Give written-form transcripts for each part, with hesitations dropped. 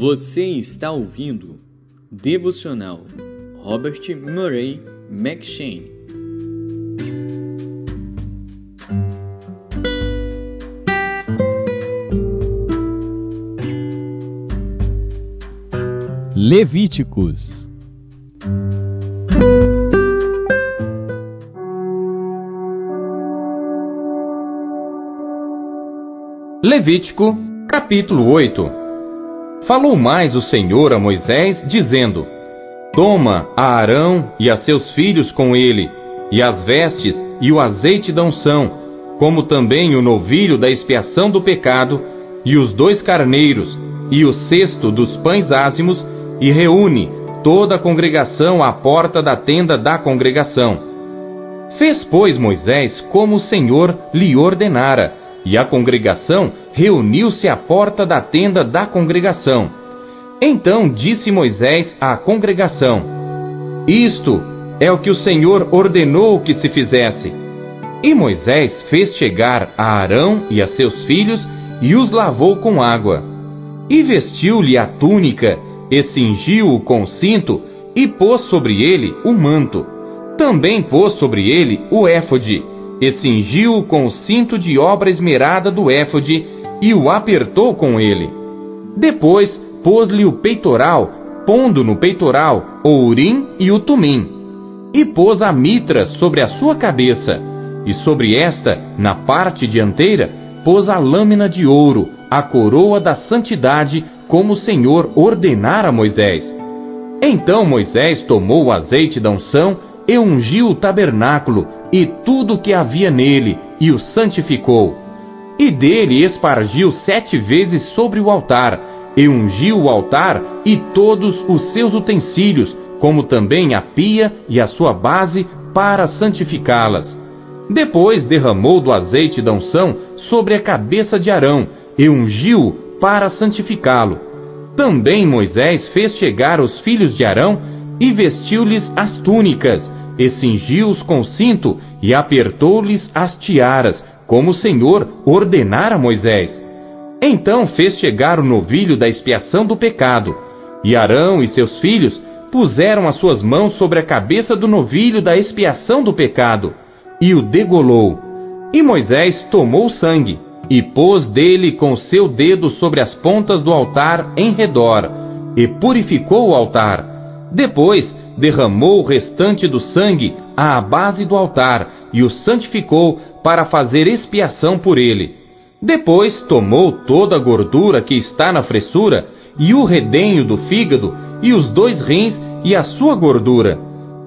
Você está ouvindo Devocional Robert Murray M'Cheyne. Levíticos. Levítico, capítulo 8. Falou mais o Senhor a Moisés, dizendo: Toma a Arão e a seus filhos com ele, e as vestes e o azeite da unção, como também o novilho da expiação do pecado, e os 2 carneiros, e o cesto dos pães ázimos, e reúne toda a congregação à porta da tenda da congregação. Fez, pois, Moisés como o Senhor lhe ordenara, e a congregação reuniu-se à porta da tenda da congregação. Então disse Moisés à congregação: Isto é o que o Senhor ordenou que se fizesse. E Moisés fez chegar a Arão e a seus filhos, e os lavou com água. E vestiu-lhe a túnica, e cingiu-o com cinto, e pôs sobre ele o manto. Também pôs sobre ele o éfode, e cingiu-o com o cinto de obra esmerada do éfode, e o apertou com ele. Depois pôs-lhe o peitoral, pondo no peitoral o urim e o tumim. E pôs a mitra sobre a sua cabeça, e sobre esta, na parte dianteira, pôs a lâmina de ouro, a coroa da santidade, como o Senhor ordenara a Moisés. Então Moisés tomou o azeite da unção e ungiu o tabernáculo e tudo o que havia nele, e o santificou. E dele espargiu 7 vezes sobre o altar, e ungiu o altar e todos os seus utensílios, como também a pia e a sua base, para santificá-las. Depois derramou do azeite da unção sobre a cabeça de Arão, e ungiu-o para santificá-lo. Também Moisés fez chegar os filhos de Arão, e vestiu-lhes as túnicas, e cingiu-os com cinto, e apertou-lhes as tiaras, como o Senhor ordenara a Moisés. Então fez chegar o novilho da expiação do pecado, e Arão e seus filhos puseram as suas mãos sobre a cabeça do novilho da expiação do pecado, e o degolou. E Moisés tomou o sangue, e pôs dele com o seu dedo sobre as pontas do altar em redor, e purificou o altar. Depois derramou o restante do sangue à base do altar, e o santificou para fazer expiação por ele. Depois tomou toda a gordura que está na fressura, e o redenho do fígado, e os 2 rins, e a sua gordura.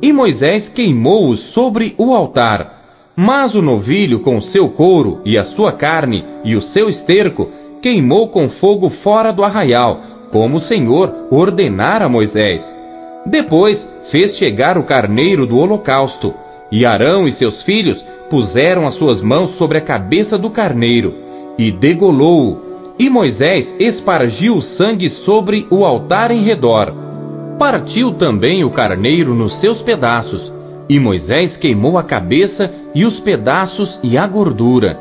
E Moisés queimou-os sobre o altar. Mas o novilho com o seu couro, e a sua carne, e o seu esterco, queimou com fogo fora do arraial, como o Senhor ordenara a Moisés. Depois fez chegar o carneiro do holocausto, e Arão e seus filhos puseram as suas mãos sobre a cabeça do carneiro, e degolou-o, e Moisés espargiu o sangue sobre o altar em redor. Partiu também o carneiro nos seus pedaços, e Moisés queimou a cabeça e os pedaços e a gordura.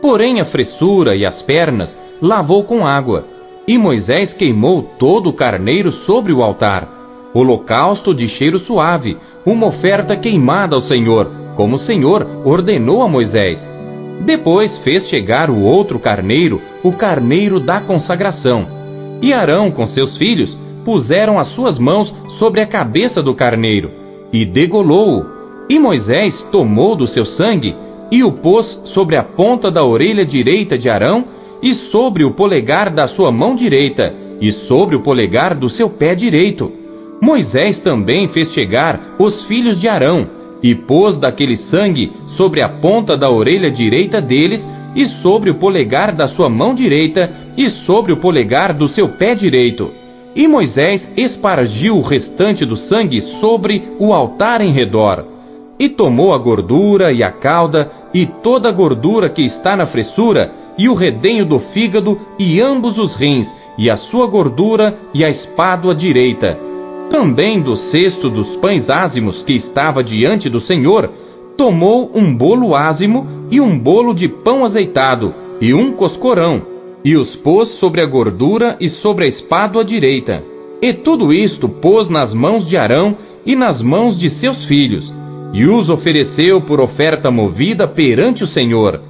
Porém a fressura e as pernas lavou com água, e Moisés queimou todo o carneiro sobre o altar, holocausto de cheiro suave, uma oferta queimada ao Senhor, como o Senhor ordenou a Moisés. Depois fez chegar o outro carneiro, o carneiro da consagração. E Arão com seus filhos puseram as suas mãos sobre a cabeça do carneiro, e degolou-o. E Moisés tomou do seu sangue, e o pôs sobre a ponta da orelha direita de Arão, e sobre o polegar da sua mão direita, e sobre o polegar do seu pé direito. Moisés também fez chegar os filhos de Arão, e pôs daquele sangue sobre a ponta da orelha direita deles, e sobre o polegar da sua mão direita, e sobre o polegar do seu pé direito. E Moisés espargiu o restante do sangue sobre o altar em redor. E tomou a gordura e a cauda, e toda a gordura que está na fressura, e o redenho do fígado, e ambos os rins, e a sua gordura, e a espádua direita. Também do cesto dos pães ázimos que estava diante do Senhor, tomou um bolo ázimo, e um bolo de pão azeitado, e um coscorão, e os pôs sobre a gordura e sobre a espádua direita. E tudo isto pôs nas mãos de Arão e nas mãos de seus filhos, e os ofereceu por oferta movida perante o Senhor.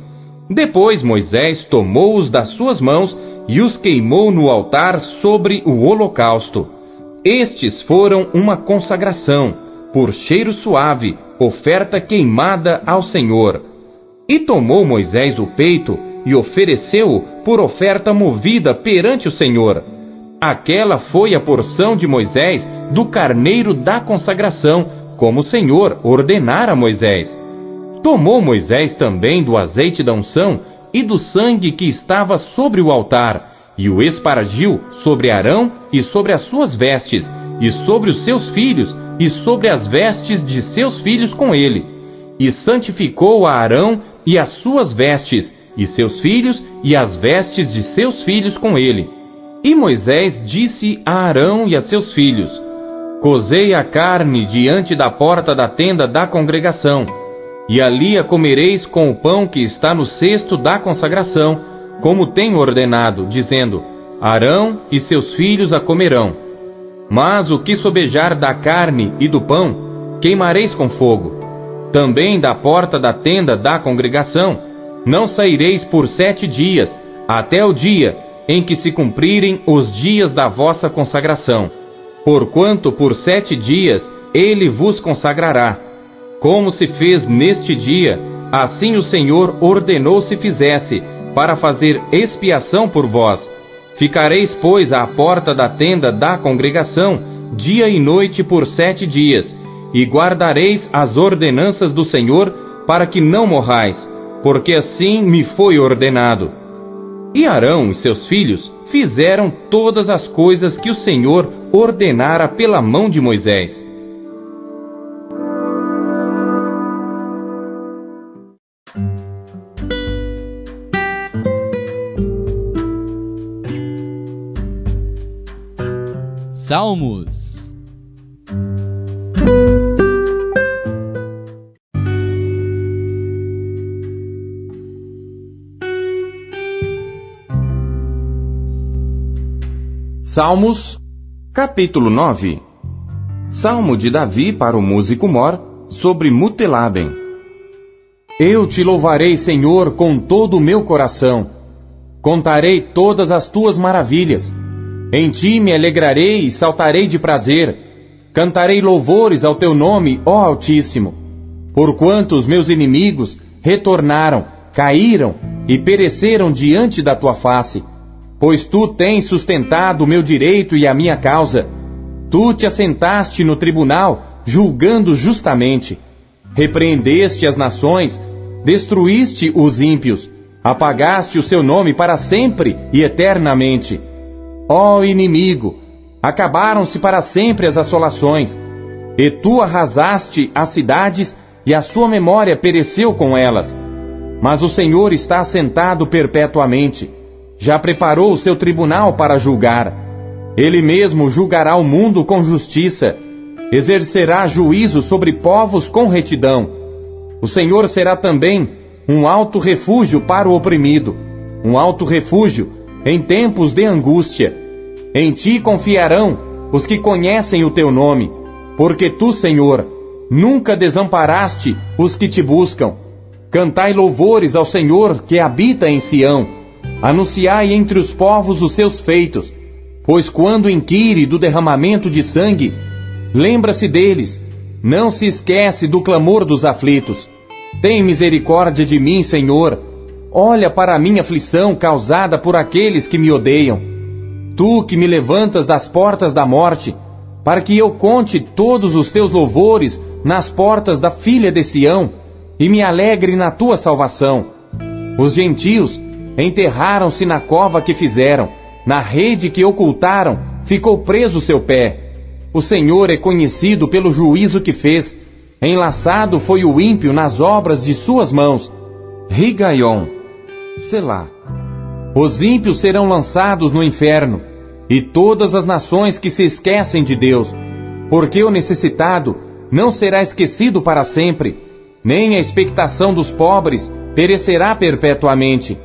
Depois Moisés tomou-os das suas mãos e os queimou no altar sobre o holocausto. Estes foram uma consagração, por cheiro suave, oferta queimada ao Senhor. E tomou Moisés o peito e ofereceu-o por oferta movida perante o Senhor. Aquela foi a porção de Moisés do carneiro da consagração, como o Senhor ordenara a Moisés. Tomou Moisés também do azeite da unção e do sangue que estava sobre o altar, e o espargiu sobre Arão e sobre as suas vestes, e sobre os seus filhos, e sobre as vestes de seus filhos com ele. E santificou a Arão e as suas vestes, e seus filhos, e as vestes de seus filhos com ele. E Moisés disse a Arão e a seus filhos: Cozei a carne diante da porta da tenda da congregação, e ali a comereis com o pão que está no cesto da consagração, como tenho ordenado, dizendo: Arão e seus filhos a comerão. Mas o que sobejar da carne e do pão, queimareis com fogo. Também da porta da tenda da congregação não saireis por 7 dias, até o dia em que se cumprirem os dias da vossa consagração. Porquanto por 7 dias ele vos consagrará. Como se fez neste dia, assim o Senhor ordenou se fizesse, para fazer expiação por vós. Ficareis, pois, à porta da tenda da congregação, dia e noite por 7 dias, e guardareis as ordenanças do Senhor, para que não morrais, porque assim me foi ordenado. E Arão e seus filhos fizeram todas as coisas que o Senhor ordenara pela mão de Moisés. Salmos. Salmos, capítulo 9. Salmo de Davi para o músico Mor, sobre Mutelaben. Eu te louvarei, Senhor, com todo o meu coração. Contarei todas as tuas maravilhas. Em ti me alegrarei e saltarei de prazer. Cantarei louvores ao teu nome, ó Altíssimo. Porquanto os meus inimigos retornaram, caíram e pereceram diante da tua face. Pois tu tens sustentado o meu direito e a minha causa. Tu te assentaste no tribunal, julgando justamente. Repreendeste as nações, destruíste os ímpios, apagaste o seu nome para sempre e eternamente. Ó inimigo, acabaram-se para sempre as assolações, e tu arrasaste as cidades, e a sua memória pereceu com elas. Mas o Senhor está assentado perpetuamente, já preparou o seu tribunal para julgar. Ele mesmo julgará o mundo com justiça, exercerá juízo sobre povos com retidão. O Senhor será também um alto refúgio para o oprimido, um alto refúgio em tempos de angústia. Em ti confiarão os que conhecem o teu nome, porque tu, Senhor, nunca desamparaste os que te buscam. Cantai louvores ao Senhor que habita em Sião. Anunciai entre os povos os seus feitos, pois quando inquire do derramamento de sangue, lembra-se deles, não se esquece do clamor dos aflitos. Tem misericórdia de mim, Senhor. Olha para a minha aflição causada por aqueles que me odeiam. Tu que me levantas das portas da morte, para que eu conte todos os teus louvores nas portas da filha de Sião, e me alegre na tua salvação. Os gentios enterraram-se na cova que fizeram, na rede que ocultaram, ficou preso seu pé. O Senhor é conhecido pelo juízo que fez, enlaçado foi o ímpio nas obras de suas mãos. Rigaion, Selá. Os ímpios serão lançados no inferno, e todas as nações que se esquecem de Deus, porque o necessitado não será esquecido para sempre, nem a expectação dos pobres perecerá perpetuamente.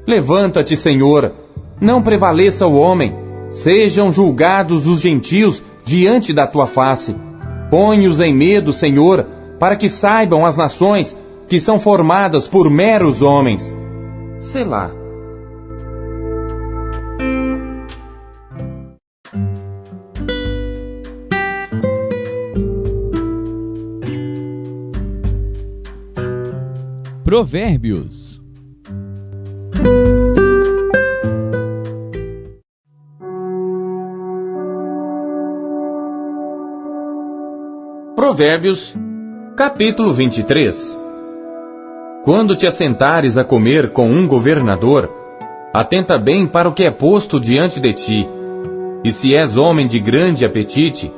Levanta-te, Senhor, não prevaleça o homem. Sejam julgados os gentios diante da tua face. Põe-os em medo, Senhor, para que saibam as nações que são formadas por meros homens. Selá. Provérbios. Provérbios, capítulo 23. Quando te assentares a comer com um governador, atenta bem para o que é posto diante de ti. E se és homem de grande apetite,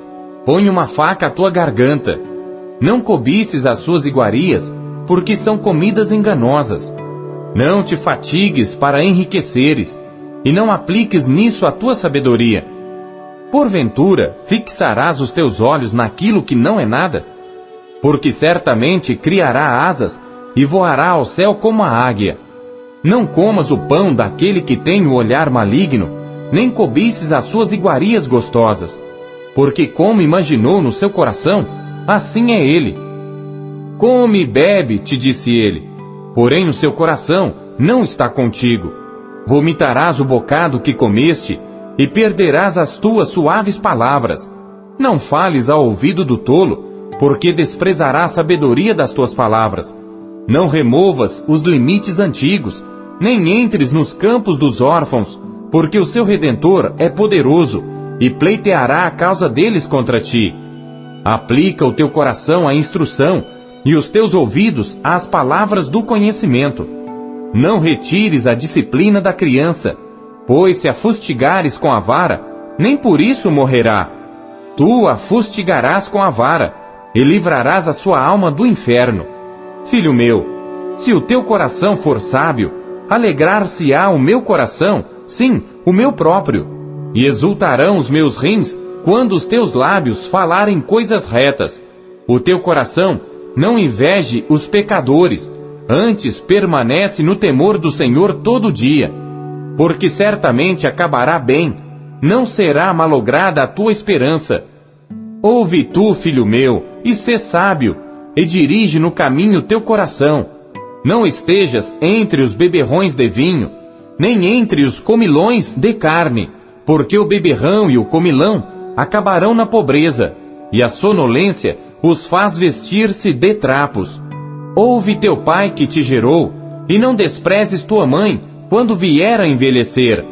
põe uma faca à tua garganta. Não cobices as suas iguarias, porque são comidas enganosas. Não te fatigues para enriqueceres, e não apliques nisso a tua sabedoria. Porventura, fixarás os teus olhos naquilo que não é nada? Porque certamente criará asas e voará ao céu como a águia. Não comas o pão daquele que tem o olhar maligno, nem cobices as suas iguarias gostosas. Porque como imaginou no seu coração, assim é ele. Come e bebe, te disse ele, porém o seu coração não está contigo. Vomitarás o bocado que comeste, e perderás as tuas suaves palavras. Não fales ao ouvido do tolo, porque desprezará a sabedoria das tuas palavras. Não removas os limites antigos, nem entres nos campos dos órfãos, porque o seu Redentor é poderoso, e pleiteará a causa deles contra ti. Aplica o teu coração à instrução, e os teus ouvidos às palavras do conhecimento. Não retires a disciplina da criança, pois se a fustigares com a vara, nem por isso morrerá. Tu a fustigarás com a vara, e livrarás a sua alma do inferno. Filho meu, se o teu coração for sábio, alegrar-se-á o meu coração, sim, o meu próprio, e exultarão os meus rins quando os teus lábios falarem coisas retas. O teu coração não inveje os pecadores, antes permanece no temor do Senhor todo dia, porque certamente acabará bem, não será malograda a tua esperança. Ouve tu, filho meu, e sê sábio, e dirige no caminho teu coração. Não estejas entre os beberrões de vinho, nem entre os comilões de carne, porque o beberrão e o comilão acabarão na pobreza, e a sonolência os faz vestir-se de trapos. Ouve teu pai que te gerou, e não desprezes tua mãe quando vier a envelhecer.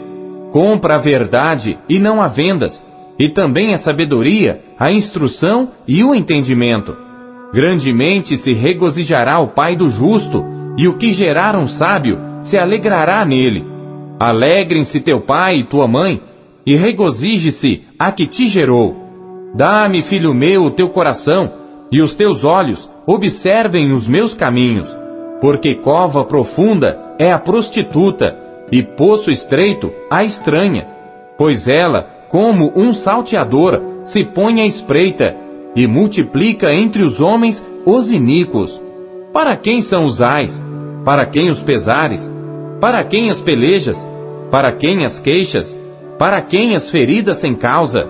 Compra a verdade e não a vendas, e também a sabedoria, a instrução e o entendimento. Grandemente se regozijará o pai do justo, e o que gerar um sábio se alegrará nele. Alegrem-se teu pai e tua mãe, e regozije-se a que te gerou. Dá-me, filho meu, o teu coração, e os teus olhos observem os meus caminhos, porque cova profunda é a prostituta, e poço estreito a estranha, pois ela, como um salteador, se põe à espreita, e multiplica entre os homens os iníquos. Para quem são os ais? Para quem os pesares? Para quem as pelejas? Para quem as queixas? Para quem as feridas sem causa?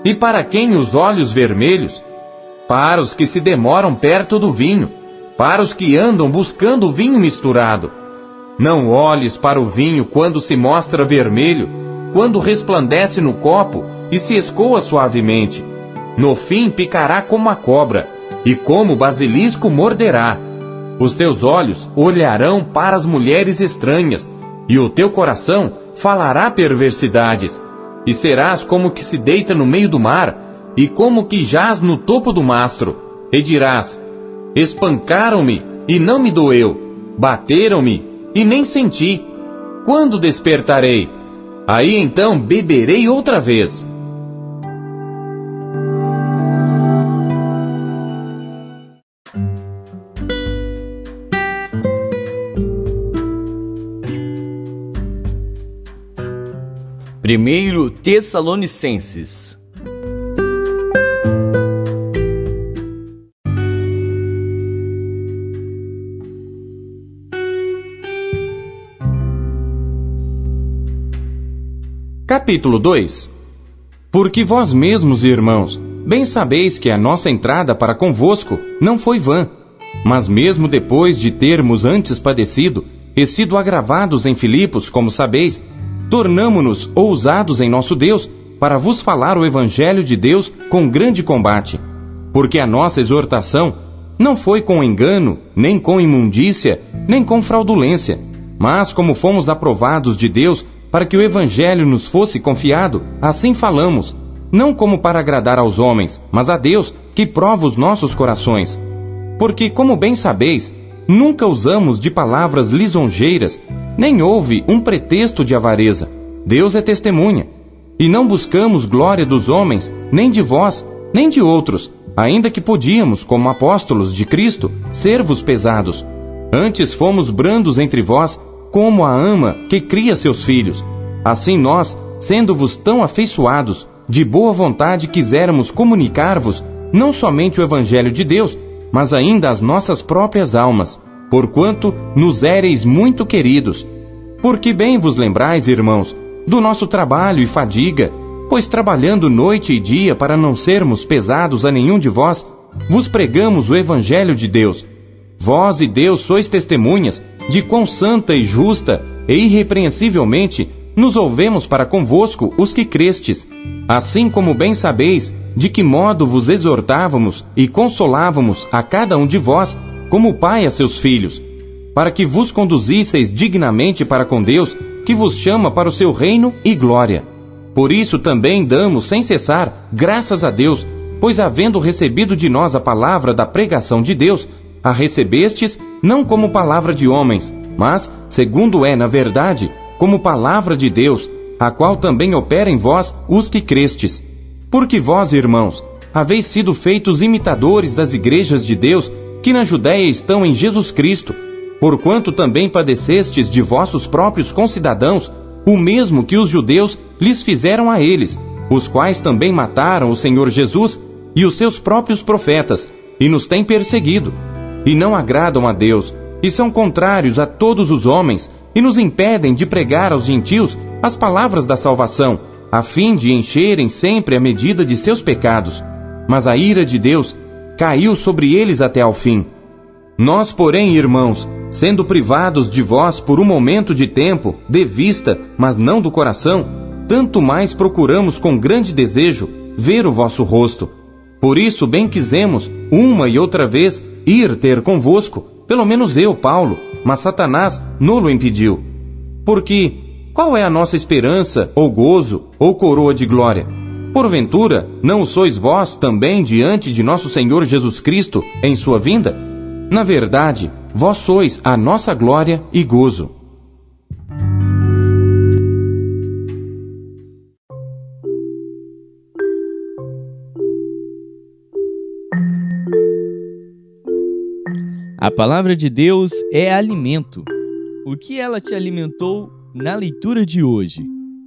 E para quem os olhos vermelhos? Para os que se demoram perto do vinho, para os que andam buscando vinho misturado. Não olhes para o vinho quando se mostra vermelho, quando resplandece no copo e se escoa suavemente. No fim picará como a cobra, e como o basilisco morderá. Os teus olhos olharão para as mulheres estranhas, e o teu coração falará perversidades. E serás como que se deita no meio do mar, e como que jaz no topo do mastro. E dirás: espancaram-me, e não me doeu. Bateram-me, e nem senti. Quando despertarei? Aí então beberei outra vez. Primeiro Tessalonicenses. Capítulo 2. Porque vós mesmos, irmãos, bem sabeis que a nossa entrada para convosco não foi vã, mas mesmo depois de termos antes padecido e sido agravados em Filipos, como sabeis, tornamo-nos ousados em nosso Deus para vos falar o Evangelho de Deus com grande combate, porque a nossa exortação não foi com engano, nem com imundícia, nem com fraudulência, mas como fomos aprovados de Deus para que o Evangelho nos fosse confiado, assim falamos, não como para agradar aos homens, mas a Deus, que prova os nossos corações. Porque, como bem sabeis, nunca usamos de palavras lisonjeiras, nem houve um pretexto de avareza. Deus é testemunha. E não buscamos glória dos homens, nem de vós, nem de outros, ainda que podíamos, como apóstolos de Cristo, ser-vos pesados. Antes fomos brandos entre vós, como a ama que cria seus filhos. Assim nós, sendo-vos tão afeiçoados, de boa vontade quiséramos comunicar-vos, não somente o Evangelho de Deus, mas ainda as nossas próprias almas, porquanto nos éreis muito queridos. Porque bem vos lembrais, irmãos, do nosso trabalho e fadiga, pois trabalhando noite e dia para não sermos pesados a nenhum de vós, vos pregamos o Evangelho de Deus. Vós e Deus sois testemunhas de quão santa e justa e irrepreensivelmente nos ouvemos para convosco os que crestes, assim como bem sabeis de que modo vos exortávamos e consolávamos a cada um de vós, como pai a seus filhos, para que vos conduzisseis dignamente para com Deus, que vos chama para o seu reino e glória. Por isso também damos sem cessar graças a Deus, pois havendo recebido de nós a palavra da pregação de Deus, a recebestes não como palavra de homens, mas, segundo é na verdade, como palavra de Deus, a qual também opera em vós os que crestes. Porque vós, irmãos, haveis sido feitos imitadores das igrejas de Deus que na Judéia estão em Jesus Cristo, porquanto também padecestes de vossos próprios concidadãos o mesmo que os judeus lhes fizeram a eles, os quais também mataram o Senhor Jesus e os seus próprios profetas, e nos têm perseguido, e não agradam a Deus, e são contrários a todos os homens, e nos impedem de pregar aos gentios as palavras da salvação, a fim de encherem sempre a medida de seus pecados. Mas a ira de Deus caiu sobre eles até ao fim. Nós, porém, irmãos, sendo privados de vós por um momento de tempo, de vista, mas não do coração, tanto mais procuramos com grande desejo ver o vosso rosto. Por isso bem quisemos, uma e outra vez, ir ter convosco, pelo menos eu, Paulo, mas Satanás nolo impediu. Porque qual é a nossa esperança, ou gozo, ou coroa de glória? Porventura, não o sois vós também diante de nosso Senhor Jesus Cristo em sua vinda? Na verdade, vós sois a nossa glória e gozo. A palavra de Deus é alimento. O que ela te alimentou na leitura de hoje?